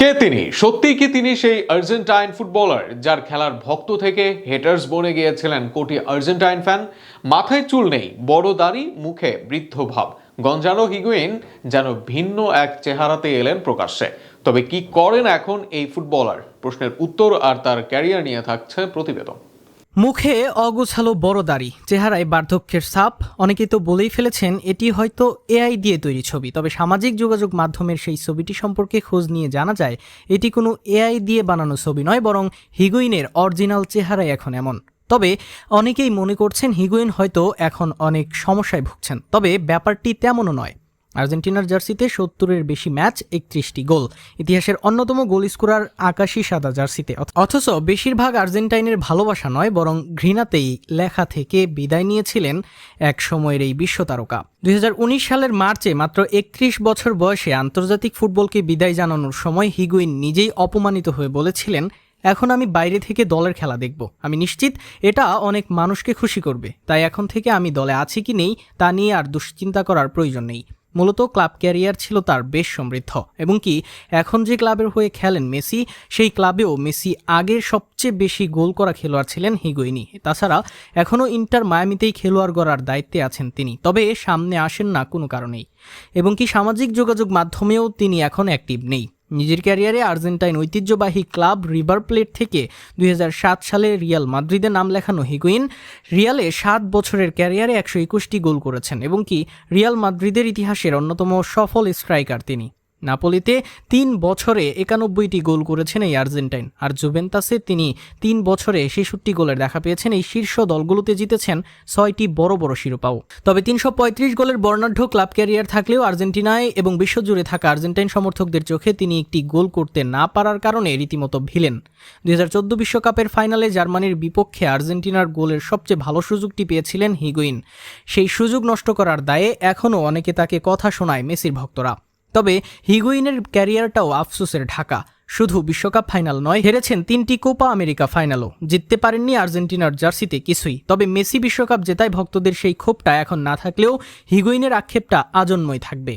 কে তিনি? সত্যিই কি তিনি সেই আর্জেন্টাইন ফুটবলার যার খেলার ভক্ত থেকে হেটার্স বনে গিয়েছিলেন কোটি আর্জেন্টাইন ফ্যান? মাথায় চুল নেই, বড় দাড়ি, মুখে বৃদ্ধ ভাব। গঞ্জালো হিগুয়েইন যেন ভিন্ন এক চেহারাতে এলেন প্রকাশ্যে। তবে কি করেন এখন এই ফুটবলার? প্রশ্নের উত্তর আর তার ক্যারিয়ার নিয়ে থাকছে প্রতিবেদন। মুখে অগোছালো বড় দাড়ি, চেহারায় বার্ধক্যের ছাপ। অনেকেই তো বলেই ফেলেছেন এটি হয়তো এআই দিয়ে তৈরি ছবি। তবে সামাজিক যোগাযোগ মাধ্যমের সেই ছবিটি সম্পর্কে খোঁজ নিয়ে জানা যায় এটি কোনো এআই দিয়ে বানানো ছবি নয়, বরং হিগুইনের অরিজিনাল চেহারাই এখন এমন। তবে অনেকেই মনে করছেন হিগুইন হয়তো এখন অনেক সমস্যায় ভুগছেন। তবে ব্যাপারটি তেমনও নয়। আর্জেন্টিনার জার্সিতে ৭০-এর বেশি ম্যাচ, ৩১টি গোল। ইতিহাসের অন্যতম গোল স্কোরার আকাশি সাদা জার্সিতে। অথচ বেশিরভাগ আর্জেন্টাইনের ভালোবাসা নয়, বরং ঘৃণাতেই লেখা থেকে বিদায় নিয়েছিলেন এক সময়ের এই বিশ্বতারকা। ২০১৯ সালের মার্চে মাত্র ৩১ বছর বয়সে আন্তর্জাতিক ফুটবলকে বিদায় জানানোর সময় হিগুইন নিজেই অপমানিত হয়ে বলেছিলেন, এখন আমি বাইরে থেকে দলের খেলা দেখব। আমি নিশ্চিত এটা অনেক মানুষকে খুশি করবে। তাই এখন থেকে আমি দলে আছি কি নেই তা নিয়ে আর দুশ্চিন্তা করার প্রয়োজন নেই। মূলত ক্লাব ক্যারিয়ার ছিল তার বেশ সমৃদ্ধ, এবং কি এখন যে ক্লাবের হয়ে খেলেন মেসি, সেই ক্লাবেও মেসি আগের সবচেয়ে বেশি গোল করা খেলোয়াড় ছিলেন হিগুয়েইন। তাছাড়া এখনও ইন্টার মায়ামিতেই খেলোয়াড় গড়ার দায়িত্বে আছেন তিনি। তবে সামনে আসেন না কোনো কারণেই, এবং কি সামাজিক যোগাযোগ মাধ্যমেও তিনি এখন অ্যাক্টিভ নেই। নিজের ক্যারিয়ারে আর্জেন্টাইন ঐতিহ্যবাহী ক্লাব রিভার প্লেট থেকে ২০০৭ সালে রিয়াল মাদ্রিদে নাম লেখানো হিগুইন রিয়ালে ৭ বছরের ক্যারিয়ারে ১২১টি গোল করেছেন, এবং কি রিয়াল মাদ্রিদের ইতিহাসের অন্যতম সফল স্ট্রাইকার তিনি। নাপোলিতে ৩ বছরে ৯১টি গোল করেছেন এই আর্জেন্টাইন। আর জুভেন্টাসে তিনি ৩ বছরে ৬৬ গোলের দেখা পেয়েছেন। এই শীর্ষ দলগুলোতে জিতেছেন ৬টি বড় বড় শিরোপাও। তবে ৩৩৫ গোলের বর্ণাঢ্য ক্লাব ক্যারিয়ার থাকলেও আর্জেন্টিনায় এবং বিশ্বজুড়ে থাকা আর্জেন্টাইন সমর্থকদের চোখে তিনি একটি গোল করতে না পারার কারণে রীতিমতো ভিলেন। ২০১৪ বিশ্বকাপের ফাইনালে জার্মানির বিপক্ষে আর্জেন্টিনার গোলের সবচেয়ে ভালো সুযোগটি পেয়েছিলেন হিগুইন। সেই সুযোগ নষ্ট করার দায়ে এখনও অনেকে তাকে কথা শোনায় মেসির ভক্তরা। তবে হিগুইনের ক্যারিয়ারটাও আফসোসের ঢাকা। শুধু বিশ্বকাপ ফাইনাল নয়, হেরেছেন ৩টি কোপা আমেরিকা ফাইনালও। জিততে পারেননি আর্জেন্টিনার জার্সিতে কিছুই। তবে মেসি বিশ্বকাপ জেতায় ভক্তদের সেই ক্ষোভটা এখন না থাকলেও হিগুইনের আক্ষেপটা আজন্মই থাকবে।